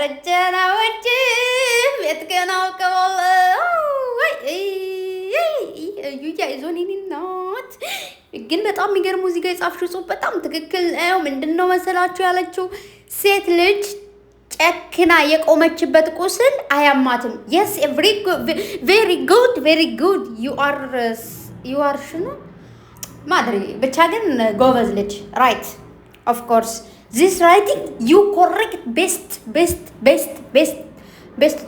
ረጀናዎች ቤትከናው ከወለ ዩያ ይዞኒናት ግን በጣም የሚገርም ሙዚቃ የጻፍሽው ጽሁፍ በጣም ትክክል ነው። ምንድነው መሰላችሁ ያለችው ሴት ልጅ ጨክና የቆመችበት ቁስል አያማትም። yes very good you are ሽኑ ማድሪ ብቻ ግን ጎበዝ ልጅ right of course this writing you correct best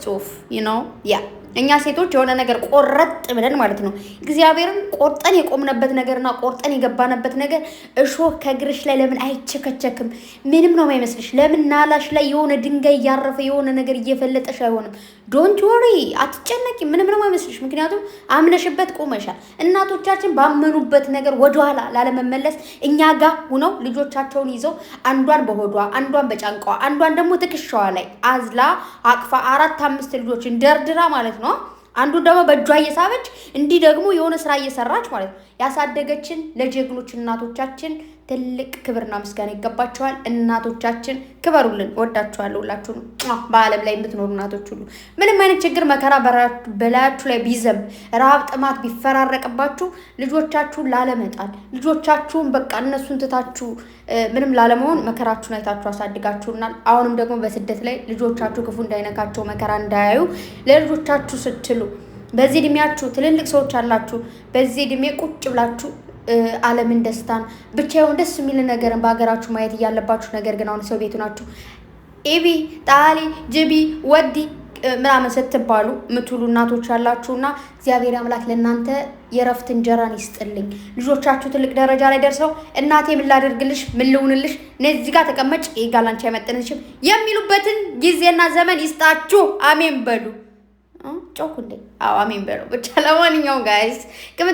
ጽሁፍ you know yeah እኛ ሴቶች የሆነ ነገር ቆረጥ ብለን ማለት ነው እግዚአብሔርን ቆርጠን የቆምነበት ነገርና ቆርጠን የገባነበት ነገር እሾህ ከግርሽ ላይ ለምን አይቸከቸክም? ምንም ነው የማይመስልሽ? ለምን ናላሽ ላይ የሆነ ድንጋይ ያረፈ የሆነ ነገር እየፈለጠሽ አይሆንም? ዶንት ወሪ አትጨነቂ። ምንም ነው የማይመስልሽ? ምክንያቱም አምነሽበት ቆመሻል። እናቶቻችን ባመኑበት ነገር ወደኋላ ላለመመለስ እኛ ጋር ሆነው ልጆቻቸውን ይዘው አንዷን በሆዷ አንዷን በጫንቃዋ አንዷን ደግሞ ትከሻዋ ላይ አዝላ አቅፋ 4-5 ልጆችን ደርድራ ማለት ነው አንዱ ደግሞ በእጇ እየሳበች እንዲህ ደግሞ የሆነ ስራ እየሰራች ማለት ነው ያሳደገችን ለጀግኖች እናቶቻችን ትልቅ ክብርና ምስጋና ይገባቸዋል። እናቶቻችን ክበሩልን። ወዳችኋለሁ ሁላችሁ ነው በአለም ላይ የምትኖሩ እናቶች ሁሉ ምንም አይነት ችግር መከራ በላያችሁ ላይ ቢዘም ረሃብ ጥማት ቢፈራረቅባችሁ ልጆቻችሁን ላለመጣል ልጆቻችሁን በቃ እነሱን ትታችሁ ምንም ላለመሆን መከራችሁን አይታችሁ አሳድጋችሁናል። አሁንም ደግሞ በስደት ላይ ልጆቻችሁ ክፉ እንዳይነካቸው መከራ እንዳያዩ ለልጆቻችሁ ስትሉ በዚህ እድሜያችሁ ትልልቅ ሰዎች አላችሁ። በዚህ እድሜ ቁጭ ብላችሁ ዓለምን ደስታን ብቻ ይሁን ደስ የሚል ነገርን በአገራችሁ ማየት እያለባችሁ ነገር ግን አሁን ሰው ቤቱ ናችሁ ኤቢ ጣሊ ጅቢ ወዲ ምናምን ስትባሉ ምትሉ እናቶች ያላችሁና እግዚአብሔር አምላክ ለእናንተ የረፍት እንጀራን ይስጥልኝ። ልጆቻችሁ ትልቅ ደረጃ ላይ ደርሰው እናቴ ምን ላደርግልሽ ምን ልሁንልሽ ነዚህ ጋር ተቀመጭ ይጋላንቻ አይመጥንሽም የሚሉበትን ጊዜና ዘመን ይስጣችሁ። አሜን በሉ። ጮክ እንዴ አሜን በሉ። ብቻ ለማንኛውም ጋይስ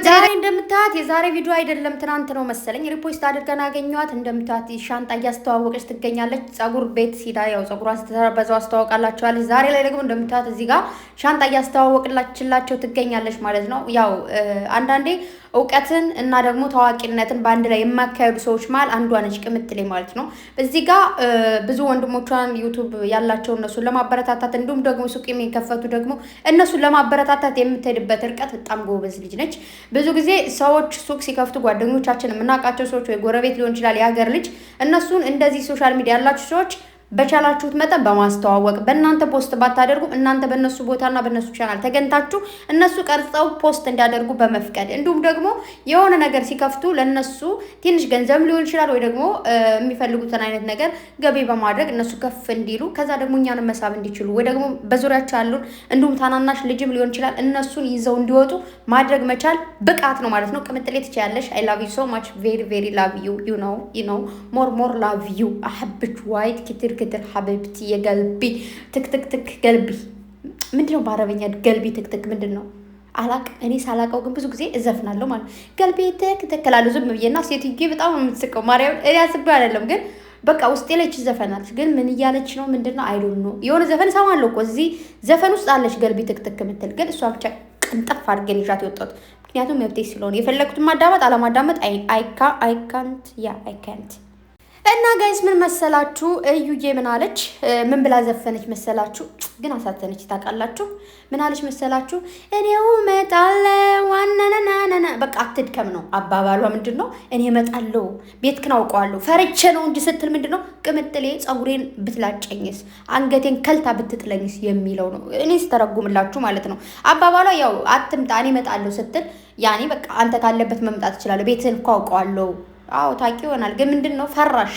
ዛሬ እንደምታዩት የዛሬ ቪዲዮ አይደለም ትናንት ነው መሰለኝ ሪፖስት አድርገን አገኘኋት። እንደምታዩት ሻንጣ እያስተዋወቀች ትገኛለች። ጸጉር ቤት ሲዳ ያው ጸጉሯን ስትበዛው አስተዋውቃላችኋለች። ዛሬ ላይ ደግሞ እንደምታዩት እዚህ ጋር ሻንጣ እያስተዋወቅላችላቸው ትገኛለች ማለት ነው። ያው አንዳንዴ እውቀትን እና ደግሞ ታዋቂነትን በአንድ ላይ የማካሄዱ ሰዎች ማለት አንዷ ነች ቅምጥሌ ማለት ነው። እዚህ ጋር ብዙ ወንድሞቿን ዩቲዩብ ያላቸው እነሱን ለማበረታታት እንዲሁም ደግሞ ሱቅ የሚከፈቱ ደግሞ እነሱን ለማበረታታት የምትሄድበት ርቀት በጣም ጎበዝ ልጅ ነች። ብዙ ጊዜ ሰዎች ሱቅ ሲከፍቱ ጓደኞቻችን የምናውቃቸው ሰዎች ወይ ጎረቤት ሊሆን ይችላል የሀገር ልጅ እነሱን እንደዚህ ሶሻል ሚዲያ ያላችሁ ሰዎች በቻላችሁት መጠን በማስተዋወቅ በእናንተ ፖስት ባታደርጉ እናንተ በእነሱ ቦታና በእነሱ ቻናል ተገንታችሁ እነሱ ቀርጸው ፖስት እንዲያደርጉ በመፍቀድ እንዲሁም ደግሞ የሆነ ነገር ሲከፍቱ ለነሱ ትንሽ ገንዘብ ሊሆን ይችላል ወይ ደግሞ የሚፈልጉትን አይነት ነገር ገቢ በማድረግ እነሱ ከፍ እንዲሉ ከዛ ደግሞ እኛንም መሳብ እንዲችሉ ወይ ደግሞ በዙሪያቸው ያሉን እንዲሁም ታናናሽ ልጅም ሊሆን ይችላል እነሱን ይዘው እንዲወጡ ማድረግ መቻል ብቃት ነው ማለት ነው። ቅምጥሌ ትችያለሽ። I love you so much very love you you know more love you አህብች ዋይት ክትር ሐቢብቲ የገልቢ ትክ ገልቢ ምንድነው በአረበኛ ገልቢ ትክ ምንድነው አላቅ እኔ ሳላቀው ግን ብዙ ጊዜ እዘፍናለሁ ማለት ገልቢ ትክ ላሉ ዝም ብዬና ሴትዬ በጣም የምትስቀው ማርያም እኔ አስቤ አይደለም ግን በቃ ውስጤ ላይ ዘፈናለች ግን ምን እያለች ነው ምንድነው አይ ዶንት ኖ የሆነ ዘፈን ሰማለሁ እኮ እዚህ ዘፈን ውስጥ አለች ገልቢ ትክ ምትል ግን እሷ ብቻ ቅንጠፍ አድርገን ይዣት የወጣሁት ምክንያቱም መብቴ ስለሆነ የፈለኩትን ማዳመጥ አለማዳመጥ I can't እና ጋይስ ምን መሰላችሁ እዩዬ ምን አለች ምን ብላ ዘፈነች መሰላችሁ ግን አሳተነች ታውቃላችሁ ምን አለች መሰላችሁ እኔው መጣለው ዋናናናና በቃ አትድከም ነው አባባሏ ምንድነው እኔ መጣለው ቤትክን አውቀዋለሁ ፈርቼ ነው እንጂ ስትል ምንድነው ቅምጥሌ ጸጉሬን ብትላጨኝስ አንገቴን ከልታ ብትጥለኝስ የሚለው ነው እኔ ስተረጉምላችሁ ማለት ነው አባባሏ ያው አትምጣ እኔ መጣለው ስትል ያኔ በቃ አንተ ካለበት መምጣት ይችላል ቤትህን እኮ አውቀዋለሁ አው ታቂ ይሆናል ግን ምንድነው ፈራሽ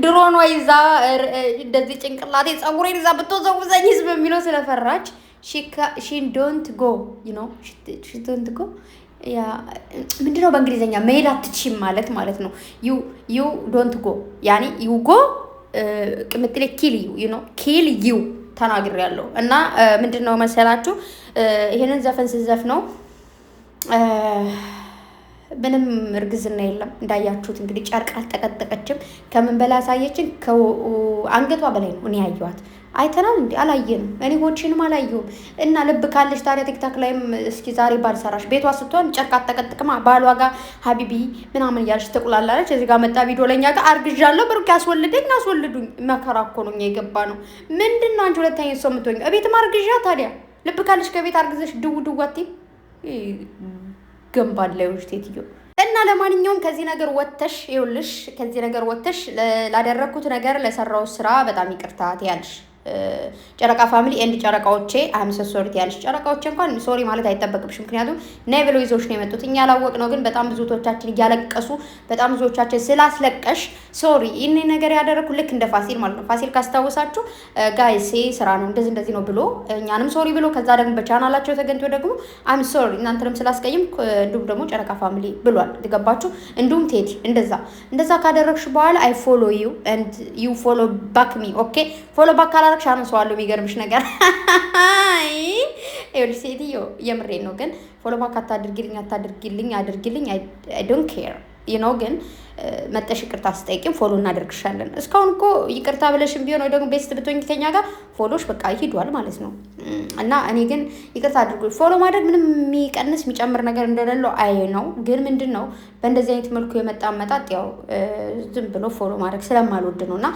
ድሮን ወይዛ እንደዚህ ጭንቅላቴ ጸጉሬን ይዛ ብትወዘውዘኝስ በሚለው ስለፈራች she don't go you know she don't go ያ ምንድነው በእንግሊዘኛ መሄድ አትችይም ማለት ነው you don't go ያኒ you go ቅምጥሌ kill you ተናግሬያለሁ እና ምንድነው መሰላችሁ ይሄንን ዘፈን ስዘፍነው ምንም እርግዝና የለም እንዳያችሁት እንግዲህ ጨርቅ አልተቀጠቀችም ከምን በላይ አሳየችን ከአንገቷ በላይ ነው እኔ ያየኋት አይተናል እንዴ? አላየንም። እኔ ሆቺንም አላየሁም። እና ልብ ካለሽ ታዲያ ቲክታክ ላይም እስኪ ዛሬ ባልሰራሽ ቤቷ ስትሆን ጨርቅ አትጠቀጥቅማ ባሏ ጋር ሀቢቢ ምናምን እያለች ትቁላለች። እዚህ ጋር መጣ ቪዲዮ ለኛ ጋር አርግዣለሁ ብሩክ ያስወልደኝ አስወልዱኝ። መከራ እኮ ነው የገባ ነው። ምንድነው አንቺ ሁለተኛ ሰው የምትሆኝ? እቤት ማርግዣ ታዲያ ልብ ካለሽ ከቤት አርግዘሽ ድው አትይም? ገንባላዮች ቴትዮ እና ለማንኛውም ከዚህ ነገር ወጥተሽ ይኸውልሽ ከዚህ ነገር ወጥተሽ ላደረኩት ነገር ለሰራው ስራ በጣም ይቅርታ ትያለሽ። ጨረቃ ፋሚሊ ኤንድ ጨረቃዎቼ አምሰ ሶሪ ያለሽ ጨረቃዎቼ እንኳን ሶሪ ማለት አይጠበቅብሽ። ምክንያቱም ነይ ብለው ይዘውሽ ነው የመጡት። እኛ ያላወቅነው ግን በጣም ብዙዎቻችን እያለቀሱ በጣም ብዙዎቻችን ስላስለቀሽ ሶሪ። ይሄን ነገር ያደረኩ ልክ እንደ ፋሲል ማለት ነው። ፋሲል ካስታወሳችሁ ጋይስ ስራ ነው እንደዚህ ነው ብሎ እኛንም ሶሪ ብሎ ከዛ ደግሞ በቻናላቸው ተገኝቶ ደግሞ አም ሶሪ እናንተንም ስላስቀይም እንዲሁም ደግሞ ጨረቃ ፋሚሊ ብሏል። ትገባችሁ? እንዲሁም ቴዲ እንደዛ ካደረግሽ በኋላ አይ ፎሎ ዩ ኤንድ ዩ ፎሎ ባክ ሚ ኦኬ። ፎሎ ባክ ሻን ሰዋለሁ። የሚገርምሽ ነገር ይኸውልሽ ሴትዮ የምሬን ነው። ግን ፎሎ ባክ አታድርጊልኝ አድርጊልኝ አይ ዶንት ኬር ዩ ኖ። ግን መጠሽ ይቅርታ ስጠይቅም ፎሎ እናደርግሻለን። እስካሁን እኮ ይቅርታ ብለሽም ቢሆን ወይ ደግሞ ቤስት ብትሆኝ ከኛ ጋር ፎሎሽ በቃ ይሄዷል ማለት ነው። እና እኔ ግን ይቅርታ አድርጉ። ፎሎ ማድረግ ምንም የሚቀንስ የሚጨምር ነገር እንደሌለው አይ ነው። ግን ምንድን ነው በእንደዚህ አይነት መልኩ የመጣ መጣጥ ያው ዝም ብሎ ፎሎ ማድረግ ስለማልወድ ነው። እና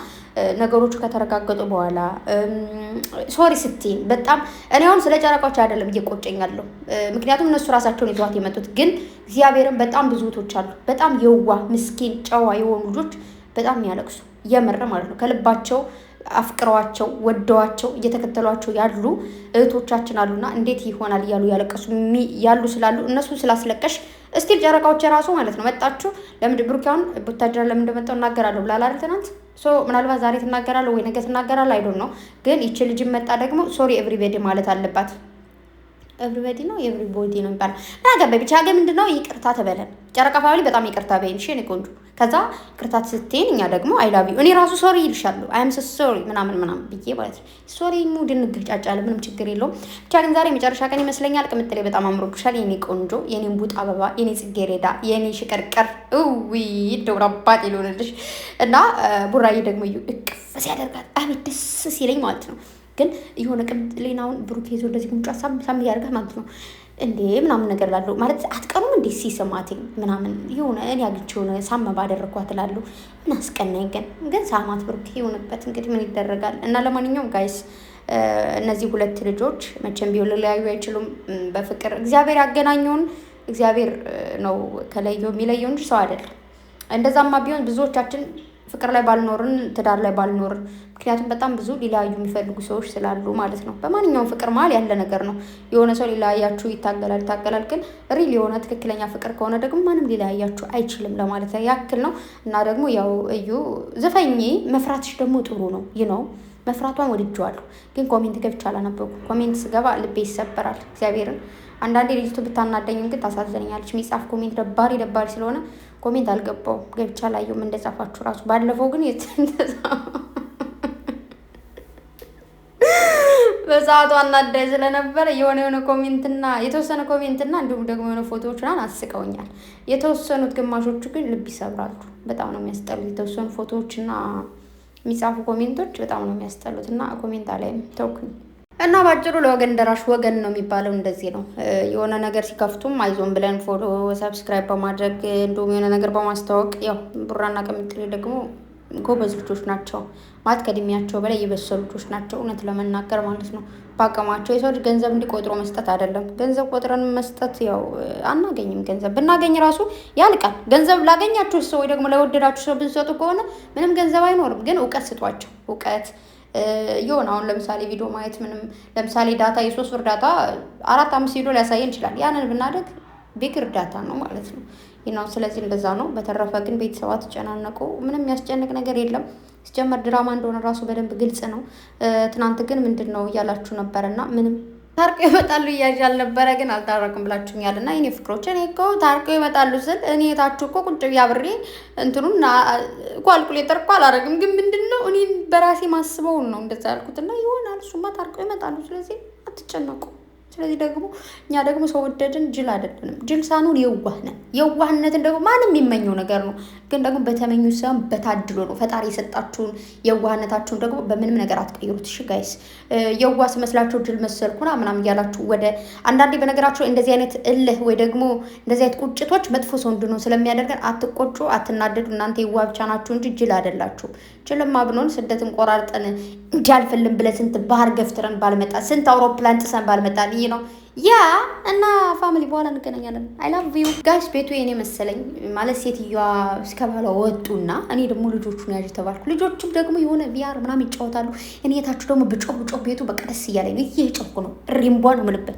ነገሮቹ ከተረጋገጡ በኋላ ሶሪ ስትይኝ በጣም እኔ አሁን ስለ ጨረቃዎች አይደለም እየቆጨኛለሁ። ምክንያቱም እነሱ ራሳቸውን ይዘዋት የመጡት ግን እግዚአብሔርን በጣም ብዙ እህቶች አሉ በጣም የዋ ምስኪን ጨዋ የሆኑ ልጆች በጣም የሚያለቅሱ የምር ማለት ነው ከልባቸው አፍቅረዋቸው ወደዋቸው እየተከተሏቸው ያሉ እህቶቻችን አሉና እንዴት ይሆናል እያሉ ያለቀሱ ያሉ ስላሉ እነሱ ስላስለቀሽ እስቲል ጨረቃዎች የራሱ ማለት ነው መጣችሁ። ለምን ብሩኪያውን ቡታጅራ ለምን እንደመጣው እናገራለሁ ብላ አይደል ትናንት። ምናልባት ዛሬ ትናገራለህ ወይ ነገ ትናገራለህ አይዶን ነው። ግን ይቺ ልጅ መጣ ደግሞ ሶሪ ኤቭሪባዲ ማለት አለባት። ኤቭሪባዲ ነው ኤቭሪቦዲ ነው የሚባለው። ናገበ ብቻ ግን ምንድነው ይቅርታ ተበለን ጨረቃ ፋሚሊ በጣም ይቅርታ በይን እሺ። እኔ ቆንጆ ከዛ ይቅርታ ስትይኝ እኛ ደግሞ አይ ላቭ ዩ እኔ ራሱ ሶሪ ይልሻለሁ። አይ አም ሶ ሶሪ ምናምን ብዬ ማለት ነው። ሶሪ ሙድ እንግጫጫለን ምንም ችግር የለውም። ብቻ ግን ዛሬ መጨረሻ ቀን ይመስለኛል። ቅምጥሌ በጣም አምሮብሻል የኔ ቆንጆ፣ የኔ ቡጥ አበባ፣ የኔ ጽጌረዳ፣ የኔ ሽቀርቀር ውይ ደውራባት ይሉልሽ እና ቡራዬ ደግሞ እቅፍ ሲያደርጋት አቤት ደስ ሲለኝ ማለት ነው። ግን የሆነ ቅምጥሌናውን ብሩክ ይዞ እንደዚህ ጉንጫ ሳም ያደርጋት ማለት ነው። እንዴ ምናምን ነገር ላለው ማለት አትቀኑም እንዴ ሲሰማትኝ ምናምን የሆነ እኔ አግኝቼ የሆነ ሳም ባደረኳት እላለሁ። ምን አስቀናኝ ግን ሳማት ብሩክ ይሆንበት እንግዲህ ምን ይደረጋል። እና ለማንኛውም ጋይስ እነዚህ ሁለት ልጆች መቼም ቢሆን ሊለያዩ አይችሉም። በፍቅር እግዚአብሔር ያገናኘውን እግዚአብሔር ነው ከለየው የሚለየው እንጂ ሰው አይደለም። እንደዛማ ቢሆን ብዙዎቻችን ፍቅር ላይ ባልኖርን ትዳር ላይ ባልኖርን። ምክንያቱም በጣም ብዙ ሊለያዩ የሚፈልጉ ሰዎች ስላሉ ማለት ነው። በማንኛውም ፍቅር መሀል ያለ ነገር ነው። የሆነ ሰው ሊለያያችሁ ይታገላል። ግን ሪል የሆነ ትክክለኛ ፍቅር ከሆነ ደግሞ ማንም ሊለያያችሁ አይችልም ለማለት ያክል ነው። እና ደግሞ ያው እዩ ዘፈኝ መፍራትሽ ደግሞ ጥሩ ነው ነው መፍራቷን ወድጄዋለሁ። ግን ኮሜንት ገብቼ አላነበብኩም። ኮሜንት ስገባ ልቤ ይሰበራል እግዚአብሔርን። አንዳንዴ ልጅቱ ብታናደኝም ግን ታሳዝነኛለች። የሚጻፍ ኮሜንት ደባሪ ስለሆነ ኮሜንት አልገባውም ገብቼ አላየሁም እንደጻፋችሁ ራሱ። ባለፈው ግን በሰዓቱ አናዳኝ ስለነበረ የሆነ ኮሜንትና የተወሰነ ኮሜንትና እንዲሁም ደግሞ የሆነ ፎቶዎች ምናምን አስቀውኛል። የተወሰኑት ግማሾቹ ግን ልብ ይሰብራሉ። በጣም ነው የሚያስጠሉት። የተወሰኑ ፎቶዎችና የሚጻፉ ኮሜንቶች በጣም ነው የሚያስጠሉት እና ኮሜንት አላይም ተውኩኝ። እና ባጭሩ ለወገን ደራሽ ወገን ነው የሚባለው። እንደዚህ ነው የሆነ ነገር ሲከፍቱም አይዞን ብለን ፎሎ ሰብስክራይብ በማድረግ እንዲሁም የሆነ ነገር በማስተዋወቅ ያው ቡራና ቅምጥሌ ደግሞ ጎበዝ ልጆች ናቸው ማለት ከእድሜያቸው በላይ የበሰሉ ልጆች ናቸው። እውነት ለመናገር ማለት ነው በአቅማቸው የሰው ልጅ ገንዘብ እንዲቆጥሮ መስጠት አይደለም። ገንዘብ ቆጥረን መስጠት ያው አናገኝም። ገንዘብ ብናገኝ ራሱ ያልቃል። ገንዘብ ላገኛችሁ ሰው ወይ ደግሞ ለወደዳችሁ ሰው ብንሰጡ ከሆነ ምንም ገንዘብ አይኖርም። ግን እውቀት ስጧቸው። እውቀት የሆነ አሁን ለምሳሌ ቪዲዮ ማየት ምንም ለምሳሌ ዳታ የ3 ብር ዳታ 4-5 ቪዲዮ ሊያሳየን ይችላል። ያንን ብናደግ ቢግ እርዳታ ነው ማለት ነው ይናው። ስለዚህ እንደዛ ነው። በተረፈ ግን ቤተሰባት ተጨናነቁ። ምንም ያስጨንቅ ነገር የለም። ሲጀመር ድራማ እንደሆነ ራሱ በደንብ ግልጽ ነው። ትናንት ግን ምንድነው እያላችሁ ነበርና ምንም ታርቀው ይመጣሉ እያያል ነበረ ግን አልታረቅም ብላችሁኛል። እና እኔ ፍቅሮች እኔ እኮ ታርቀው ይመጣሉ ስል እኔ ታችሁ እኮ ቁጭ ብዬ አብሬ እንትኑን ኳልኩሌተር እኮ አላደርግም። ግን ምንድነው እኔ በራሴ ማስበውን ነው እንደዛ ያልኩትና ይሆናል። እሱማ ታርቀው ይመጣሉ። ስለዚህ አትጨነቁ። ስለዚህ ደግሞ እኛ ደግሞ ሰው ወደድን ጅል አይደለንም። ጅል ሳንሆን የዋህ ነን። የዋህነትን ደግሞ ማንም የሚመኘው ነገር ነው፣ ግን ደግሞ በተመኙ ሳይሆን በታድሎ ነው። ፈጣሪ የሰጣችሁን የዋህነታችሁን ደግሞ በምንም ነገር አትቀይሩት። እሺ ጋይስ፣ የዋህ ስመስላችሁ ጅል መሰልኩና ምናምን እያላችሁ ወደ አንዳንዴ በነገራችሁ እንደዚህ አይነት እልህ ወይ ደግሞ እንደዚህ አይነት ቁጭቶች መጥፎ ሰው እንድንሆን ስለሚያደርገን አትቆጩ፣ አትናደዱ። እናንተ የዋህ ብቻ ናችሁ እንጂ ጅል አይደላችሁም። ጅልማ ብንሆን ስደትን ቆራርጠን እንጃልፍልን ብለን ስንት ባህር ገፍትረን ባልመጣ፣ ስንት አውሮፕላን ጥሰን ባልመጣ ነው ያ እና ፋሚሊ በኋላ እንገናኛለን። አይ ላቭ ዩ ጋይስ። ቤቱ የኔ መሰለኝ ማለት ሴትዮዋ እስከ ባሏ ወጡና እኔ ደግሞ ልጆቹን ያዥ ተባልኩ። ልጆቹም ደግሞ የሆነ ቪአር ምናምን ይጫወታሉ። እኔ የታችሁ ደግሞ ብጮህ ቤቱ በቃ ደስ እያለኝ ነው። እየጮህኩ ነው። ሪምቧ ነው የምልበት